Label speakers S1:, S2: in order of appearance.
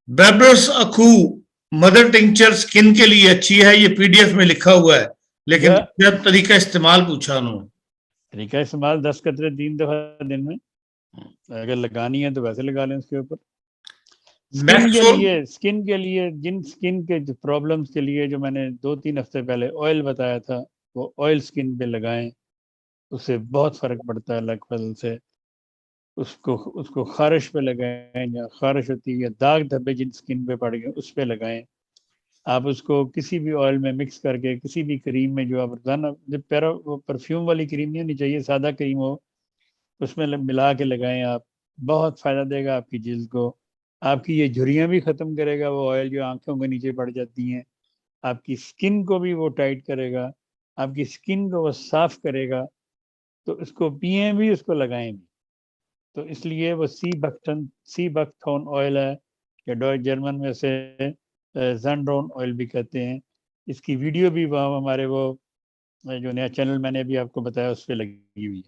S1: बेब्रस अखू mother tincture skin के लिए अच्छी है, ये पीडीएफ में लिखा हुआ है, लेकिन जब तरीका इस्तेमाल पूछा उन्होंने।
S2: तरीका इस्तेमाल 10 कतरे 3 दफा दिन में, अगर लगानी है तो वैसे लगा लें उसके ऊपर। स्किन के लिए जिन स्किन के प्रॉब्लम्स के लिए जो मैंने 2-3 हफ्ते पहले ऑयल बताया था, वो ऑयल स्किन पे लगाएं, उससे बहुत फर्क पड़ता है लगभग से। उसको खारिश पे लगाएं, या खारिश होती है या दाग धब्बे जिन स्किन पे पड़ गए उस पे लगाएं। आप उसको किसी भी ऑयल में मिक्स करके, किसी भी क्रीम में, जो आप रोजाना, जब परफ्यूम वाली क्रीम नहीं होनी चाहिए, सादा क्रीम हो, उसमें मिला के लगाएं आप, बहुत फ़ायदा देगा आपकी जिल्द को। आपकी ये झुर्रियाँ भी ख़त्म करेगा वो ऑयल जो आंखों के नीचे पड़ जाती हैं। आपकी स्किन को भी वो टाइट करेगा, आपकी स्किन को वो साफ़ करेगा। तो इसको पिएँ भी, उसको लगाएं भी। तो इसलिए वो सी बकथॉर्न ऑयल है, या डॉच जर्मन में से ज़ैंड्रोन ऑयल भी कहते हैं। इसकी वीडियो भी वहाँ हमारे वो जो नया चैनल मैंने अभी आपको बताया उस पर लगी हुई है।